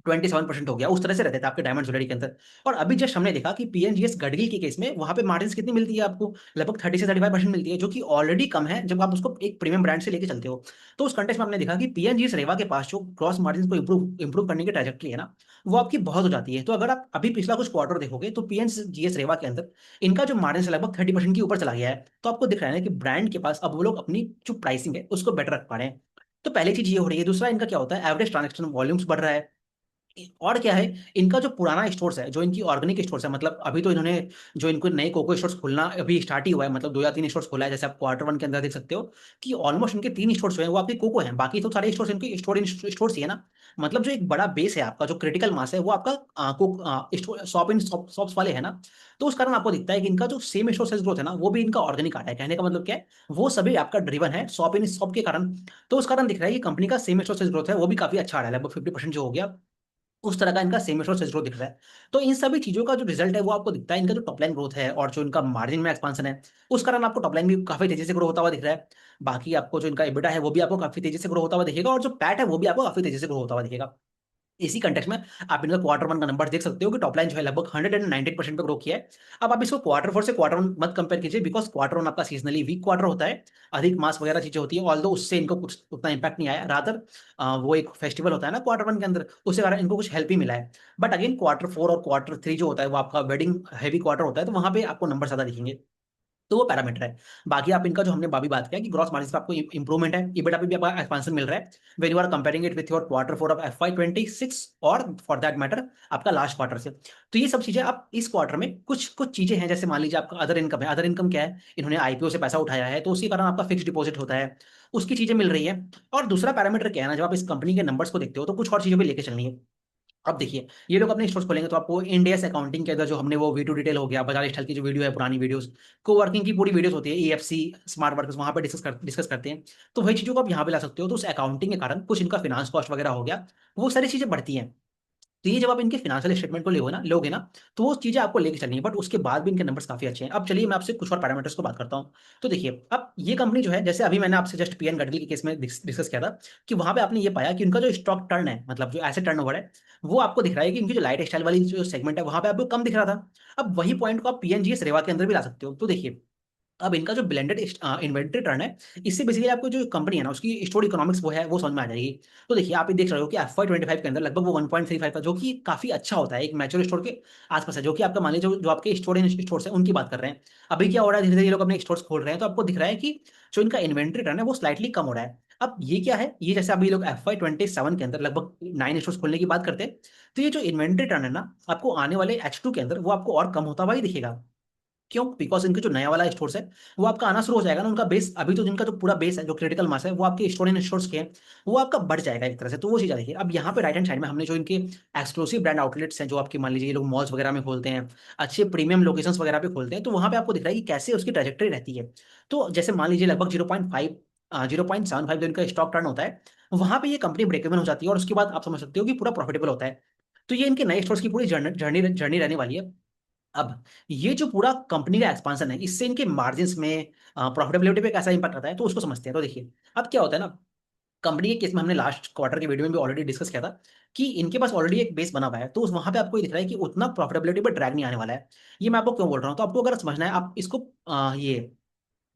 27% हो गया, उस तरह से रहते थे आपके डायमंड ज्वेलरी के अंदर। और अभी जस्ट हमने देखा कि पीएनजीएस गडगिल के केस में वहां पे मार्जिन कितनी मिलती है आपको, लगभग 30 से 35% मिलती है, जो कि ऑलरेडी कम है जब आप उसको एक प्रीमियम ब्रांड से लेके चलते हो। तो उस कंटेक्स्ट में हमने देखा कि पीएनजीएस रेवा के पास जो ग्रॉस मार्जिन को इंप्रूव करने की ट्रैजेक्टरी है ना, वो आपकी बहुत हो जाती है। तो अगर आप अभी पिछला कुछ क्वार्टर देखोगे तो पीएनजीएस रेवा के अंदर इनका जो मार्जिन है लगभग 30% के ऊपर चला गया है। तो आपको दिख रहा है ना कि ब्रांड के पास अब वो लोग अपनी जो प्राइसिंग है उसको बेटर रख पा रहे हैं। तो पहली चीज ये हो रही है। दूसरा, इनका क्या होता है, एवरेज ट्रांजेक्शन वॉल्यूम्स बढ़ रहा है। और क्या है, इनका जो पुराना स्टोर्स है, जो इनकी ऑर्गेनिक स्टोर्स है, मतलब अभी तो इन्होंने जो इनको नए कोको स्टोर्स खोलना अभी स्टार्ट ही हुआ है, मतलब 2 या 3 स्टोर्स खोला है। जैसे आप क्वार्टर 1 के अंदर देख सकते हो कि ऑलमोस्ट इनके 3 स्टोर्स जो है वो आपके कोको हैं, बाकी तो सारे स्टोर्स इनके स्टोर्स ही है ना। मतलब जो एक बड़ा बेस है आपका, जो क्रिटिकल मास है वो आपका शॉप इन शॉप्स वाले है ना। तो उस कारण आपको दिखता है कि इनका जो सेम स्टोर सेल्स ग्रोथ है ना, वो भी इनका ऑर्गेनिक आ रहा है। कहने का मतलब क्या है, वो सभी आपका ड्रिवन है शॉप इन शॉप के कारण। तो उस कारण दिख रहा है कि कंपनी का सेम स्टोर सेल्स ग्रोथ है वो भी काफी अच्छा आ रहा है, लगभग 50% जो हो गया, उस तरह का इनका सेम स्टोर सेल्स ग्रोथ दिख रहा है। तो इन सभी चीजों का जो रिजल्ट है वो आपको दिखता है, इनका जो टॉप लाइन ग्रोथ है और जो इनका मार्जिन में एक्सपांशन है, उस कारण आपको टॉप लाइन भी काफी तेजी से ग्रो होता हुआ दिख रहा है। बाकी आपको जो इनका EBITDA है वो भी आपको काफी तेजी से ग्रो होता हुआ दिखेगा, और जो पैट है वो भी आपको काफी तेजी से ग्रो होता हुआ दिखेगा। इसी कंटेक्स्ट में आप इनका क्वार्टर 1 का नंबर देख सकते हो कि टॉप लाइन जो है लगभग 119% पे ग्रो किया है। अब आप इसको क्वार्टर 4 से क्वार्टर 1 मत कंपेयर कीजिए, बिकॉज क्वार्टर 1 आपका सीजनली वीक क्वार्टर होता है, अधिक मास वगैरह चीजें होती है, ऑल्दो उससे इनको कुछ उतना इंपैक्ट नहीं आया, रादर वो एक फेस्टिवल होता है ना क्वार्टर 1 के अंदर, उससे कारण इनको कुछ हेल्प ही मिला है। बट अगेन क्वार्टर 4 और क्वार्टर 3 जो होता है वो आपका वेडिंग हैवी क्वार्टर होता है, तो वहां पे आपको नंबर ज्यादा दिखेंगे। तो वो पैरामीटर है। बाकी आप इनका जो हमने अभी बात किया कि ग्रॉस मार्जिन पे आपको इंप्रूवमेंट है, EBITDA पे भी आपका एक्सपांशन मिल रहा है, when you are comparing it with your quarter 4 of FY 26, और फॉर दैट मैटर आपका लास्ट क्वार्टर से। तो ये सब चीजें आप इस क्वार्टर में कुछ कुछ चीजें हैं, जैसे मान लीजिए आपका अदर इनकम है। अदर इनकम क्या है, इन्होंने आईपीओ से पैसा उठाया है, तो उसके कारण आपका फिक्स डिपॉजिट होता है, उसकी चीजें मिल रही है। और दूसरा पैरामीटर क्या है ना, जब आप इस कंपनी के नंबर्स को देखते हो तो कुछ और चीजों पे लेके चलनी है। अब देखिए, ये लोग अपने स्टोर्स खोलेंगे तो आपको इंडियस अकाउंटिंग के अंदर जो हमने वो वीडियो डिटेल हो गया, बाजार स्टाइल की जो वीडियो है, पुरानी वीडियोस, को वर्किंग की पूरी वीडियोस होती है, EFC स्मार्ट वर्कर्स, वहां पे डिस्कस करते हैं। तो वही चीजों को आप यहाँ पे ला सकते हो। तो उस अकाउंटिंग के कारण कुछ इनका फिनांस कॉस्ट वगैरह हो गया, वो सारी चीजें बढ़ती हैं। तो ये जब आप इनके फिनेंशियल स्टेटमेंट को लोगे ना, तो वो चीजें आपको लेके चलनी है। बट उसके बाद भी इनके नंबर्स काफी अच्छे हैं। अब चलिए मैं आपसे कुछ और पैरामीटर्स को बात करता हूँ। तो देखिए, अब ये कंपनी जो है, जैसे अभी मैंने आपसे जस्ट पीएन गडगिल के केस में डिस्कस किया था, कि वहां पे आपने ये पाया कि उनका जो स्टॉक टर्न है, मतलब जो एसेट टर्नओवर है, वो आपको दिख रहा है कि इनकी जो लाइट स्टाइल वाली जो सेगमेंट है वहां पे आपको कम दिख रहा था। अब वही पॉइंट को आप पीएनजीएस रेवा के अंदर भी ला सकते हो। तो देखिए, अब इनका जो ब्लेंडेड इन्वेंट्री टर्न है, इससे बेसिकली आपको जो कंपनी है ना उसकी स्टोर इकोनॉमिक्स वो है वो समझ में आ जाएगी। तो देखिए, आप ये देख रहे हो कि FY 25 के अंदर लगभग वो 1.35 था, जो कि काफी अच्छा होता है एक मैच्योर स्टोर के आसपास है, जो कि आपका मान लीजिए जो आपके स्टोर्स है उनकी बात कर रहे हैं। अभी क्या हो रहा है, धीरे धीरे ये लोग अपने स्टोर्स खोल रहे हैं, तो आपको दिख रहा है कि जो इनका इन्वेंट्री टर्न है वो स्लाइटली कम हो रहा है। अब ये क्या है, ये जैसे अभी लोग FY 27 के अंदर लगभग 9 स्टोर्स खोलने की बात करते हैं, तो ये जो इन्वेंट्री टर्न है ना, आपको आने वाले H2 के अंदर वो आपको और कम होता हुआ ही दिखेगा। क्यों? बिकॉज इनके जो नया वाला स्टोर्स है वो आपका आना शुरू हो जाएगा ना, उनका बेस, अभी तो जिनका जो पूरा बेस है, जो क्रिटिकल मास है, वो आपके स्टोर इन स्टोर्स के हैं, वो आपका बढ़ जाएगा एक तरह से। तो वो चीज़ देखिए, अब यहाँ पे राइट हैंड साइड में हमने जो इनके एक्सक्लूसिव ब्रांड आउटलेट्स हैं, जो आपके मान लीजिए ये लोग मॉल्स वगैरह में खोलते हैं, अच्छे प्रीमियम लोकेशंस वगैरह पे खोलते हैं, तो वहाँ पे आपको दिख रहा है कि कैसे उसकी ट्रेजेक्टरी रहती है। तो जैसे मान लीजिए लगभग 0.75 जो इनका स्टॉक टर्न होता है, वहाँ पे ये कंपनी ब्रेक इवन हो जाती है, और उसके बाद आप समझ सकते हो कि पूरा प्रॉफिटेबल होता है। तो ये इनके नए स्टोर्स की पूरी जर्नी जर्नी रहने वाली है। अब ये जो पूरा कंपनी का एक्सपांशन है, इससे इनके मार्जिन्स में, प्रॉफिटेबिलिटी पे कैसा इंपैक्ट आता है, तो उसको समझते हैं। तो देखिए, अब क्या होता है ना, कंपनी के केस में हमने लास्ट क्वार्टर के वीडियो में भी ऑलरेडी डिस्कस किया था कि इनके पास ऑलरेडी एक बेस बना हुआ है, तो उस वहां पे आपको ये दिख रहा है कि उतना प्रॉफिटेबिलिटी पे ड्रैग नहीं आने वाला है। ये मैं आपको क्यों बोल रहा हूँ, तो आपको अगर समझना है, आप इसको ये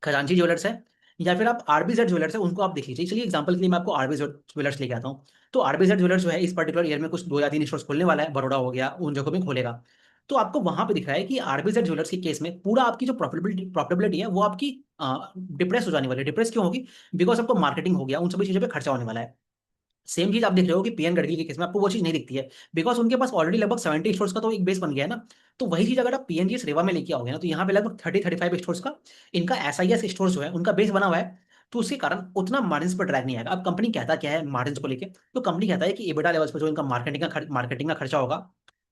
खजांची ज्वेलर्स है या फिर आप RBZ ज्वेलर्स है, उनको आप देख लीजिए। चलिए एग्जांपल के लिए मैं आपको RBZ ज्वेलर्स लेके आता हूँ। तो RBZ ज्वेलर्स जो है इस पर्टिकुलर ईयर में कुछ 2 या 3 स्टोर्स खोलने वाला है, बड़ौदा हो गया, उन जगहों में खोलेगा। तो आपको वहां पे दिख रहा है कि RBZ ज्वेलर्स के केस में पूरा आपकी जो प्रॉफिटेबिलिटी है वो आपकी डिप्रेस हो जाने वाली है। डिप्रेस क्यों होगी? बिकॉज आपको मार्केटिंग हो गया, उन सभी चीजों पे खर्चा होने वाला है। सेम चीज आप देख रहे हो कि पीएन गडकरी के केस में आपको वो चीज नहीं दिखती है, बिकॉज उनके पास ऑलरेडी लगभग 70 स्टोर्स का तो एक बेस बन गया है ना। तो वही चीज अगर आप पीएनजी रेवा में लेके आओगे ना, तो यहाँ पे लगभग 30-35 स्टोर्स का इनका SIS स्टोर्स जो है उनका बेस बना हुआ है। तो उसके कारण उतना मार्जिन पर ड्रैग नहीं आएगा। अब कंपनी कहता क्या है मार्जिन को लेके, तो कंपनी कहता है कि EBITDA लेवल्स पर जो इनका मार्केटिंग का खर्चा होगा,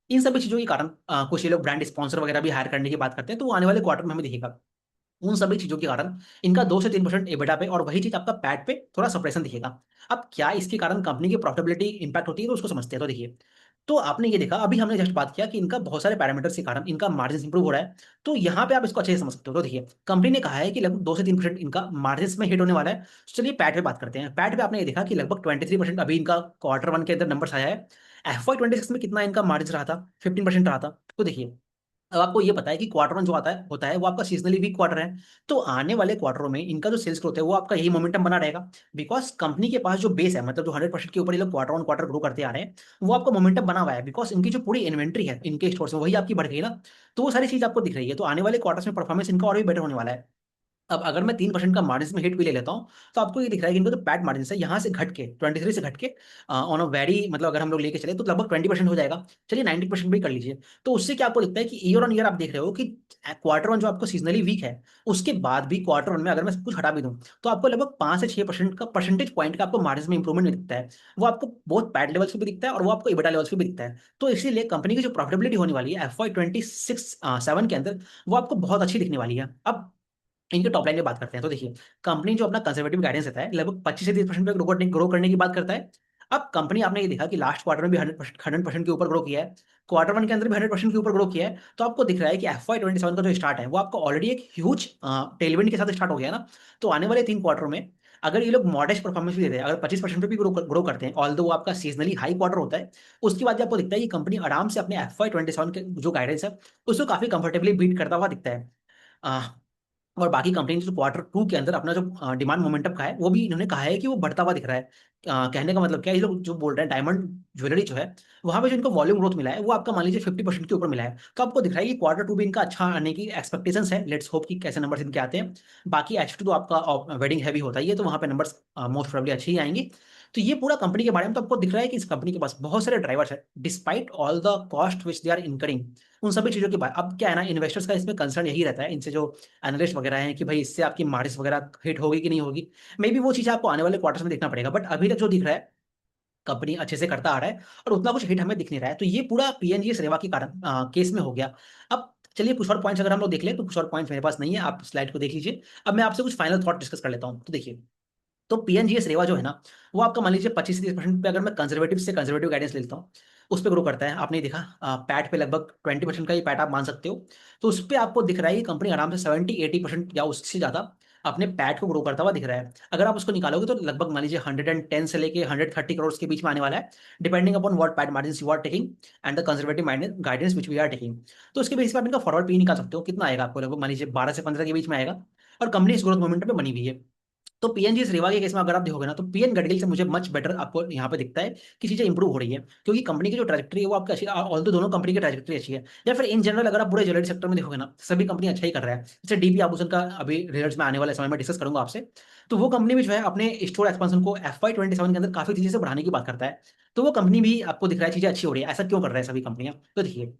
इन सभी चीजों के कारण कुछ ये लोग ब्रांड स्पॉन्सर वगैरह भी हायर करने की बात करते हैं, तो वो आने वाले क्वार्टर में हमें दिखेगा। उन सभी चीजों के कारण इनका 2 से 3% EBITDA पे, और वही चीज आपका पैट पे थोड़ा सप्रेशन दिखेगा। अब क्या इसके कारण कंपनी की प्रॉफिटेबिलिटी इंपैक्ट होती है, तो उसको समझते हैं। तो देखिए, तो आपने ये देखा, अभी हमने जस्ट बात किया कि इनका बहुत सारे पैरामीटर्स के कारण इनका मार्जिन इंप्रूव हो रहा है। तो यहाँ पे आप इसको अच्छे से समझ सकते हो। तो देखिए, कंपनी ने कहा है कि लगभग 2 से 3% इनका मार्जिन में हिट होने वाला है। तो चलिए पैट पे बात करते हैं। पैट पे आपने ये देखा कि लगभग 23% अभी इनका क्वार्टर 1 के अंदर नंबर आया है, FY 2026 में कितना इनका मार्जिन रहा था? 15% रहा था। तो देखिए, अब आपको ये पता है कि क्वार्टर वन जो आता है होता है वो आपका सीजनली वीक क्वार्टर है। तो आने वाले क्वार्टरों में इनका जो सेल्स ग्रोथ है वो आपका यही मोमेंटम बना रहेगा। बिकॉज कंपनी के पास जो बेस है, मतलब जो 100% के ऊपर ये लोग क्वार्टर ऑन क्वार्टर ग्रो करते आ रहे हैं, वो आपका मोमेंटम बना हुआ है। बिकॉज इनकी जो पूरी इन्वेंट्री है इनके स्टोर्स में वही आपकी बढ़ गई ना। तो वो सारी चीज आपको दिख रही है। तो आने वाले क्वार्टर्स में परफॉर्मेंस इनका और भी बेटर होने वाला है। अब अगर मैं 3% का मार्जिन में हिट भी ले लेता हूँ, तो आपको ये दिख रहा है कि इनको जो पैट मार्जिन है यहाँ से घट के 23 से घट के ऑन अ वेरी, मतलब अगर हम लोग लेके चले तो लगभग 20% हो जाएगा। चलिए 90% भी कर लीजिए। तो उससे क्या आपको लगता है कि ईयर ऑन ईयर आप देख रहे हो कि क्वार्टर वन जो आपको सीजनली वीक है, उसके बाद भी क्वार्टर वन में अगर मैं सब कुछ हटा भी दूं, तो आपको लगभग 5 से 6% का परसेंटेज पॉइंट का आपको मार्जिन में इंप्रूवमेंट दिखता है। वो आपको बहुत पैट लेवल्स पे भी दिखता है और वो आपको इबिटा लेवल्स पे भी दिखता है। तो इसीलिए कंपनी की जो प्रॉफिटेबिलिटी होने वाली है FY 2026-7 के अंदर, वो आपको बहुत अच्छी दिखने वाली है। अब इनके टॉप लाइन की बात करते हैं। तो देखिए, कंपनी जो अपना कंजर्वेटिव गाइडेंस देता है लगभग 25 से 30% पे ग्रो करने की बात करता है। अब कंपनी, आपने ये देखा कि लास्ट क्वार्टर में भी 100% के ऊपर ग्रो किया है, क्वार्टर वन के अंदर भी 100% के ऊपर ग्रो किया है। तो आपको दिख रहा है कि FY 2027 का जो स्टार्ट है वो आपको ऑलरेडी एक ह्यूज टेलविंड के साथ स्टार्ट हो गया है ना। तो आने वाले 3 क्वार्टर में अगर ये लोग मॉडेस्ट परफॉर्मेंस भी देते हैं, अगर 25% पे भी ग्रो करते हैं, ऑल दो वो आपका सीजनली हाई क्वार्टर होता है, उसके बाद आपको दिखता है कि कंपनी आराम से अपने FY 2027 के जो गाइडेंस है उसको काफी कंफर्टेबली बीट करता हुआ दिखता है। और बाकी कंपनी जो क्वार्टर टू के अंदर अपना जो डिमांड मोमेंटम का है वो भी इन्होंने कहा है कि वो बढ़ता हुआ दिख रहा है। कहने का मतलब क्या है, ये लोग जो बोल रहे हैं डायमंड ज्वेलरी जो है, वहां पे जो इनको वॉल्यूम ग्रोथ मिला है वो आपका मान लीजिए 50% के ऊपर मिला है। तो आपको दिख रहा है कि क्वार्टर टू भी इनका अच्छा आने की एक्सपेक्टेशंस है। लेट्स होप कि कैसे नंबर्स इनके आते हैं। बाकी H2 तो आपका वेडिंग हैवी होता ही है, तो वहां पे नंबर्स मोस्ट प्रोबेबली अच्छे ही आएंगे। तो ये पूरा कंपनी के बारे में तो आपको दिख रहा है कि इस कंपनी के पास बहुत सारे ड्राइवर्स है, despite all the cost which they are incurring. उन सभी चीजों के बाद अब क्या है ना, इन्वेस्टर्स का इसमें कंसर्न यही रहता है, इनसे जो एनालिस्ट वगैरह हैं, कि भाई इससे आपकी मार्जिन वगैरह हिट होगी कि नहीं होगी। मे बी वो चीज़ आपको आने वाले क्वार्टर्स में देखना पड़ेगा, बट अभी तक जो दिख रहा है कंपनी अच्छे से करता आ रहा है और उतना कुछ हिट हमें दिख नहीं रहा है। तो ये पूरा पीएनजी रेवा के कारण केस में हो गया। अब चलिए कुछ और पॉइंट्स अगर हम लोग देख लें, तो कुछ और पॉइंट्स मेरे पास नहीं है, आप स्लाइड को देख लीजिए। अब मैं आपसे कुछ फाइनल थॉट डिस्कस कर लेता हूँ। तो देखिए, तो पीएनजीएस रेवा जो है ना, वो आपका मान लीजिए 25 से 30% पे अगर मैं कंजर्वेटिव से कंजर्वेटिव गाइडेंस लेता हूँ, उस पर ग्रो करता है। आपने देखा पैट पे लगभग 20% का ही पैट आप मान सकते हो। तो उस पर आपको दिख रहा है कि कंपनी आराम से 70-80% या उससे ज़्यादा अपने पैट को ग्रो करता हुआ दिख रहा है। अगर आप उसको निकालोगे तो लगभग मान लीजिए 110 से लेके 130 करोड़ के बीच में आने वाला है, depending upon what PAT margin you are taking and the conservative guidance which we are taking. तो उसके बेसिस पे आप इनका फॉरवर्ड पी निकाल सकते हो, कितना आएगा आपको, लगभग मान लीजिए 12 से 15 के बीच में आएगा। और कंपनी इस ग्रोथ मोमेंटम पे बनी हुई है। तो पीएनजी इस रेवा के केस में अगर आप देखोगे ना, तो पीएन गडगिल से मुझे मच बेटर आपको यहाँ पे दिखता है कि चीजें इंप्रूव हो रही है, क्योंकि कंपनी की जो ट्रैजेक्टरी है वो आपकी अच्छी, ऑल दोनों कंपनी की ट्रैजेक्टरी अच्छी है। या फिर इन जनरल अगर आप पूरे ज्वेलरी सेक्टर में देखोगे ना, सभी कंपनी अच्छा ही कर रहा है। जैसे डीपी आभूषण का अभी रिजल्ट में आने वाले समय में डिस्कस करूंगा आपसे। तो वो कंपनी भी जो है अपने स्टोर एक्सपेंशन को FY 2027 के अंदर काफी तेजी से बढ़ाने की बात करता है। तो वो कंपनी भी आपको दिख रहा है चीजें अच्छी हो रही है। ऐसा क्यों कर रहा है सभी कंपनियां? तो देखिए,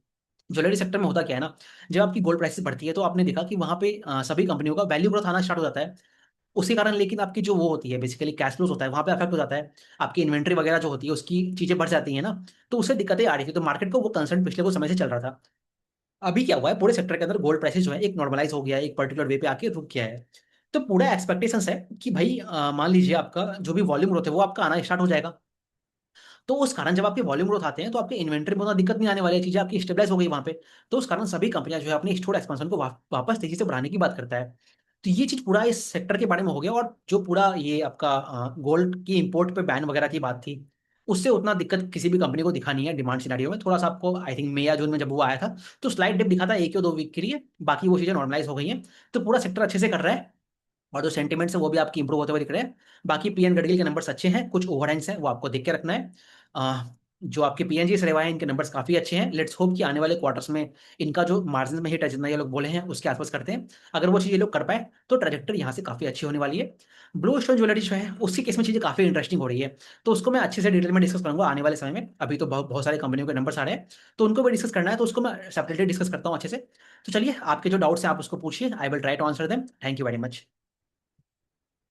ज्वेलरी सेक्टर में होता क्या है ना, जब आपकी गोल्ड प्राइसेस बढ़ती है तो आपने देखा कि वहां पे सभी कंपनियों का वैल्यू ग्रोथ आना स्टार्ट हो जाता है। उसी कारण लेकिन आपकी जो वो होती है बेसिकली कैश फ्लोस होता है, वहां पे अफेक्ट हो जाता है। आपकी इन्वेंट्री वगैरह जो होती है उसकी चीजें बढ़ जाती है ना। तो उससे दिक्कतें आ रही थी। तो मार्केट को वो कंसर्न पिछले कुछ समय से चल रहा था। अभी क्या हुआ है, पूरे सेक्टर के अंदर गोल्ड प्राइसेस जो है एक नॉर्मलाइज हो गया है, एक पर्टिकुलर वे पे आके रुक गया है। तो पूरा एक्सपेक्टेशंस है कि भाई मान लीजिए आपका जो भी वॉल्यूम ग्रोथ है वो आपका आना स्टार्ट हो जाएगा। तो उस कारण जब आपके वॉल्यूम ग्रोथ आते हैं तो आपके इन्वेंट्री में उतना दिक्कत नहीं आने वाली है, चीजें आपकी स्टेबलाइज हो गई वहां पे। तो उस कारण सभी कंपनियां जो है अपनी स्टोर एक्सपेंशन को वापस तेजी से बढ़ाने की बात करता है। तो ये चीज पूरा इस सेक्टर के बारे में हो गया। और जो पूरा ये आपका गोल्ड की इंपोर्ट पे बैन वगैरह की बात थी, उससे उतना दिक्कत किसी भी कंपनी को दिखा नहीं है डिमांड सिनेरियो में। थोड़ा सा आपको आई थिंक मई या जून में जब वो आया था तो स्लाइड डिप दिखा था 1 या 2 वीक के लिए, बाकी वो चीजें नॉर्मलाइज हो गई हैं। तो पूरा सेक्टर अच्छे से कर रहा है और जो सेंटिमेंट्स है वो भी आपकी इंप्रूव होते हुए दिख रहे हैं। बाकी पीएन गडगिल के नंबर्स अच्छे हैं, कुछ ओवरहैंग्स हैं वो आपको देख के रखना है। अह, जो आपके पीएनजी से रेवाए हैं इनके नंबर्स काफी अच्छे हैं। लेट्स होप कि आने वाले क्वार्टर्स में इनका जो मार्जिन में हिट है जितना ये लोग बोले हैं उसके आसपास करते हैं। अगर वो चीज़ ये लोग कर पाए तो ट्रैजेक्टरी यहाँ से काफी अच्छी होने वाली है। ब्लू स्टोन ज्वेलरी जो है उसके केस में चीजें काफी इंटरेस्टिंग हो रही है। तो उसको मैं अच्छे से डिटेल में डिस्कस करूंगा आने वाले समय में। अभी तो बहुत बहुत सारे कंपनियों के नंबर्स आ रहे हैं, तो उनको भी डिस्कस करना है, तो उसको मैं सेपरेटली डिस्कस करता हूँ अच्छे से। तो चलिए, आपके जो डाउट्स हैं आप उसको पूछिए, I will try to answer them. Thank you very much.